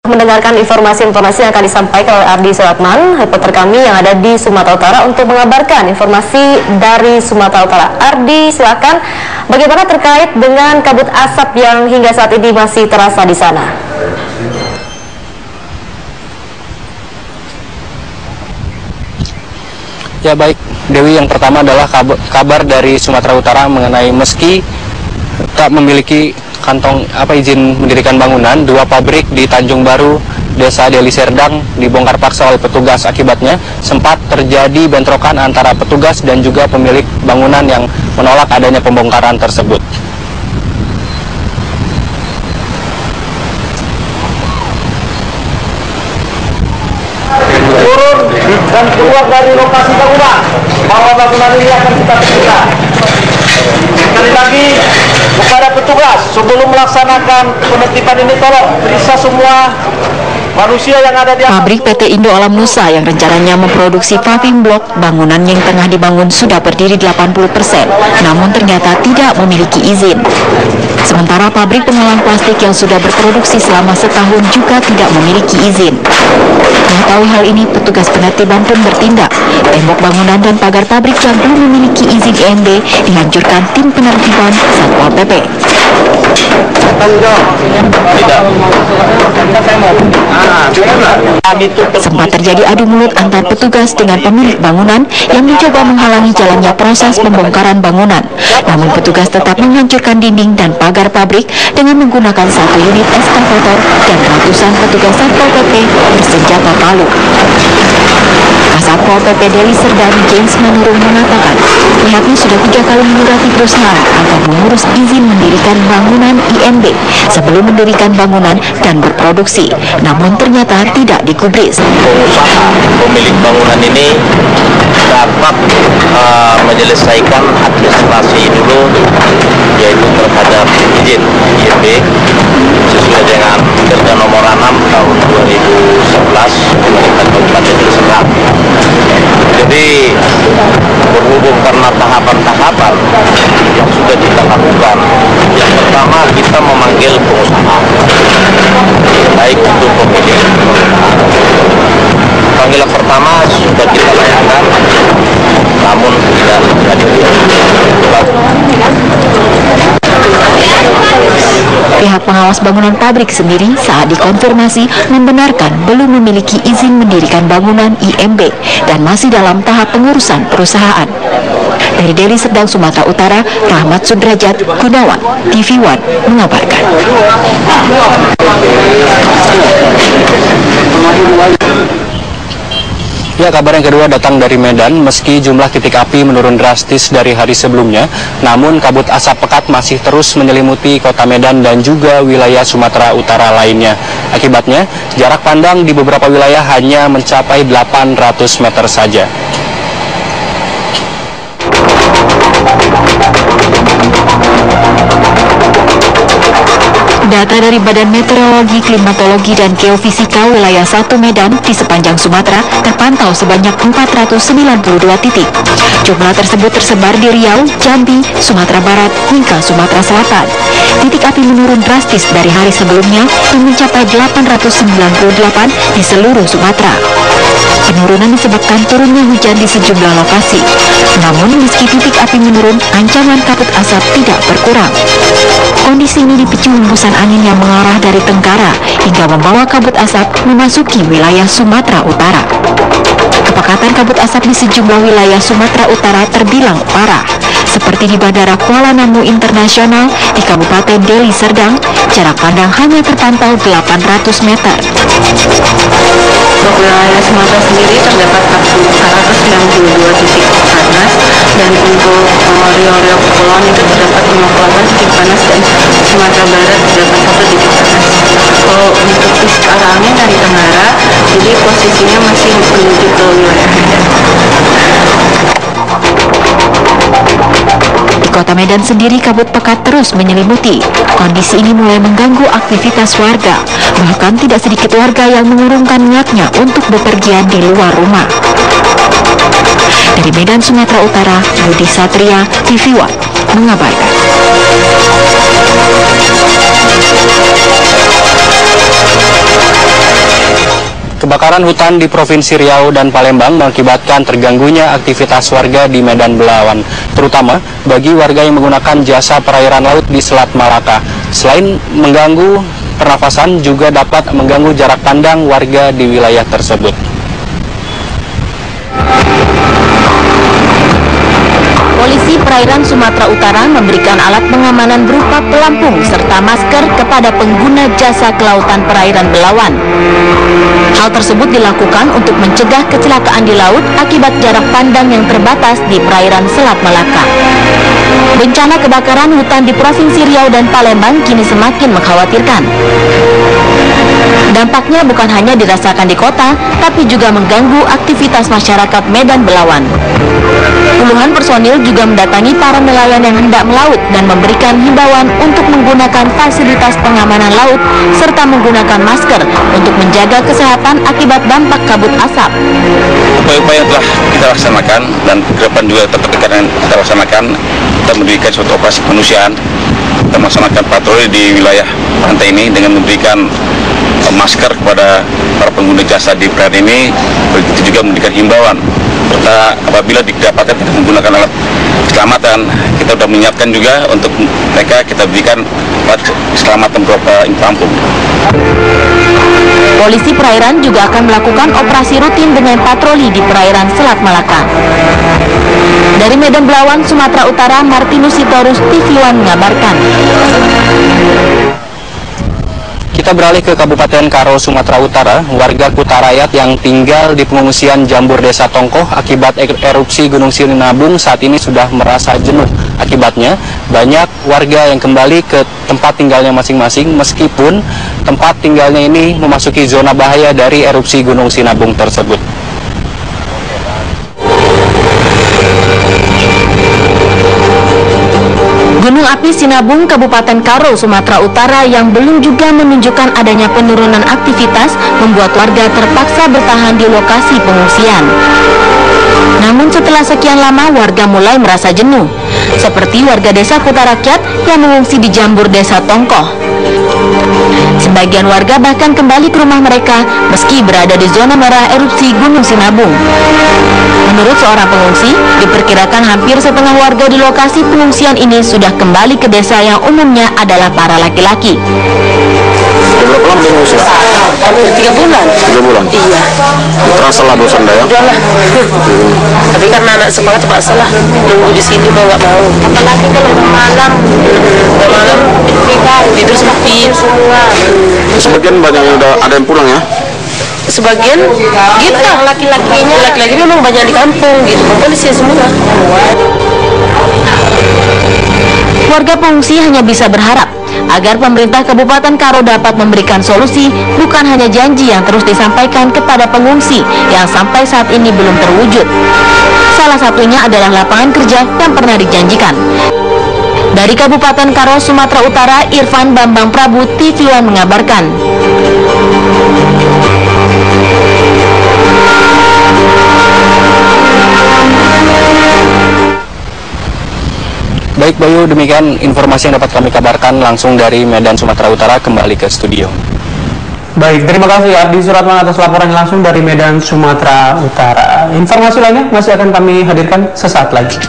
Mendengarkan informasi-informasi yang akan disampaikan oleh Ardi Suratman, reporter kami yang ada di Sumatera Utara untuk mengabarkan informasi dari Sumatera Utara. Ardi, silakan. Bagaimana terkait dengan kabut asap yang hingga saat ini masih terasa di sana? Ya baik, Dewi, yang pertama adalah kabar dari Sumatera Utara mengenai meski tak memiliki izin mendirikan bangunan, dua pabrik di Tanjung Baru, Desa Deli Serdang dibongkar paksa oleh petugas. Akibatnya sempat terjadi bentrokan antara petugas dan juga pemilik bangunan yang menolak adanya pembongkaran tersebut. Turun dan keluar dari lokasi bangunan, bahwa bangunan ini akan kita bersihkan. Sekali lagi kepada petugas, sebelum melaksanakan penertiban ini tolong periksa semua manusia yang ada di atas. Pabrik PT Indo Alam Nusa yang rencananya memproduksi paving block bangunan yang tengah dibangun sudah berdiri 80%, namun ternyata tidak memiliki izin. Sementara pabrik pengolahan plastik yang sudah berproduksi selama setahun juga tidak memiliki izin. Mengetahui hal ini, petugas penertiban pun bertindak. Tembok bangunan dan pagar pabrik yang belum memiliki izin IMB dihancurkan tim penertiban Satpol PP. Sempat terjadi adu mulut antar petugas dengan pemilik bangunan yang mencoba menghalangi jalannya proses pembongkaran bangunan. Namun petugas tetap menghancurkan dinding dan pagar pabrik dengan menggunakan satu unit eskavator dan ratusan petugas Satpol PP bersenjata palu. Kasatpol PP Deli Serdang James Manurung mengatakan pihaknya sudah 3 kali menyurati perusahaan agar mengurus izin mendirikan bangunan IMB sebelum mendirikan bangunan dan berproduksi, namun ternyata tidak digubris. Pengusaha pemilik bangunan ini dapat menyelesaikan administrasi dulu, yaitu terhadap izin IMB sesuai dengan Perda Nomor 6 tahun 2011 pemerintah Kabupaten Deli Serdang. Jadi berhubung karena tahapan-tahapan yang sudah kita lakukan, yang pertama kita memanggil pengusaha, baik itu pemilik perusahaan. Panggilan pertama sudah kita layangkan, namun tidak terjadi. Pihak pengawas bangunan pabrik sendiri saat dikonfirmasi membenarkan belum memiliki izin mendirikan bangunan IMB dan masih dalam tahap pengurusan perusahaan. Dari Deli Serdang, Sumatera Utara, Rahmat Sudrajat, Gunawan, TV One mengabarkan. Ya, kabar yang kedua datang dari Medan. Meski jumlah titik api menurun drastis dari hari sebelumnya, namun kabut asap pekat masih terus menyelimuti kota Medan dan juga wilayah Sumatera Utara lainnya. Akibatnya, jarak pandang di beberapa wilayah hanya mencapai 800 meter saja. Data dari Badan Meteorologi, Klimatologi, dan Geofisika wilayah 1 Medan di sepanjang Sumatera terpantau sebanyak 492 titik. Jumlah tersebut tersebar di Riau, Jambi, Sumatera Barat, hingga Sumatera Selatan. Titik api menurun drastis dari hari sebelumnya dan mencapai 898 di seluruh Sumatera. Penurunan disebabkan turunnya hujan di sejumlah lokasi. Namun meski titik api menurun, ancaman kabut asap tidak berkurang. Kondisi ini dipicu hembusan angin yang mengarah dari tenggara hingga membawa kabut asap memasuki wilayah Sumatera Utara. Kepekatan kabut asap di sejumlah wilayah Sumatera Utara terbilang parah, seperti di Bandara Kuala Namu Internasional di Kabupaten Deli Serdang, jarak pandang hanya terpantau 800 meter. Untuk wilayah Sumatera sendiri terdapat 192 titik panas, dan untuk Riau Kepulauan itu terdapat 58 titik panas, dan Sumatera Barat terdapat 1 titik panas. Kalau untuk arah angin dari tenggara, jadi posisinya masih menuju ke wilayah Medan. Di kota Medan sendiri kabut pekat terus menyelimuti. Kondisi ini mulai mengganggu aktivitas warga. Bahkan tidak sedikit warga yang mengurungkan niatnya untuk bepergian di luar rumah. Dari Medan, Sumatera Utara, Budi Satria, TV One mengabarkan. Kebakaran hutan di Provinsi Riau dan Palembang mengakibatkan terganggunya aktivitas warga di Medan Belawan, terutama bagi warga yang menggunakan jasa perairan laut di Selat Malaka. Selain mengganggu pernafasan, juga dapat mengganggu jarak pandang warga di wilayah tersebut. Polisi Perairan Sumatera Utara memberikan alat pengamanan berupa pelampung serta masker kepada pengguna jasa kelautan perairan Belawan. Hal tersebut dilakukan untuk mencegah kecelakaan di laut akibat jarak pandang yang terbatas di perairan Selat Malaka. Bencana kebakaran hutan di Provinsi Riau dan Palembang kini semakin mengkhawatirkan. Dampaknya bukan hanya dirasakan di kota, tapi juga mengganggu aktivitas masyarakat Medan Belawan. Puluhan personil juga mendatangi para nelayan yang hendak melaut dan memberikan himbauan untuk menggunakan fasilitas pengamanan laut serta menggunakan masker untuk menjaga kesehatan akibat dampak kabut asap. Upaya-upaya yang telah kita laksanakan dan ke depan juga tetap akan kita laksanakan, kita mendirikan suatu operasi kemanusiaan. Kita melaksanakan patroli di wilayah pantai ini dengan memberikan masker kepada para pengguna jasa di perairan ini, begitu juga memberikan himbauan serta apabila didapatkan tidak menggunakan alat keselamatan, kita sudah menyiapkan juga untuk mereka, kita berikan alat keselamatan berupa pelampung. Polisi perairan juga akan melakukan operasi rutin dengan patroli di perairan Selat Malaka. Dari Medan Belawan, Sumatera Utara, Martinus Sitorus, TV One mengabarkan. Kita beralih ke Kabupaten Karo, Sumatera Utara. Warga Kutarayat yang tinggal di pengungsian Jambur Desa Tongkoh akibat erupsi Gunung Sinabung saat ini sudah merasa jenuh. Akibatnya, banyak warga yang kembali ke tempat tinggalnya masing-masing meskipun tempat tinggalnya ini memasuki zona bahaya dari erupsi Gunung Sinabung tersebut. Gunung api Sinabung, Kabupaten Karo, Sumatera Utara yang belum juga menunjukkan adanya penurunan aktivitas membuat warga terpaksa bertahan di lokasi pengungsian. Namun setelah sekian lama warga mulai merasa jenuh, seperti warga desa Kutarakyat yang mengungsi di Jambur Desa Tongkoh. Sebagian warga bahkan kembali ke rumah mereka meski berada di zona merah erupsi Gunung Sinabung. Menurut seorang pengungsi, diperkirakan hampir setengah warga di lokasi pengungsian ini sudah kembali ke desa yang umumnya adalah para laki-laki. Berapa lama mengungsi? 3 bulan. 3 bulan? Iya. Terasa lah bosan dah ya? Udah lah. Tapi karena anak semangat terpaksa lah tunggu di sini, mau nggak mau. Apalagi kalau malam tidur sepi semua. Sebagian banyak yang udah ada yang pulang ya? Sebagian kita laki-laki memang banyak di kampung gitu, bukan di sini semua. Warga pengungsi hanya bisa berharap agar pemerintah Kabupaten Karo dapat memberikan solusi, bukan hanya janji yang terus disampaikan kepada pengungsi yang sampai saat ini belum terwujud. Salah satunya adalah lapangan kerja yang pernah dijanjikan. Dari Kabupaten Karo, Sumatera Utara, Irfan Bambang Prabu, TV One mengabarkan. Baik Bayu, demikian informasi yang dapat kami kabarkan langsung dari Medan, Sumatera Utara. Kembali ke studio. Baik, terima kasih Ardi Suratman atas laporan langsung dari Medan, Sumatera Utara. Informasi lainnya masih akan kami hadirkan sesaat lagi.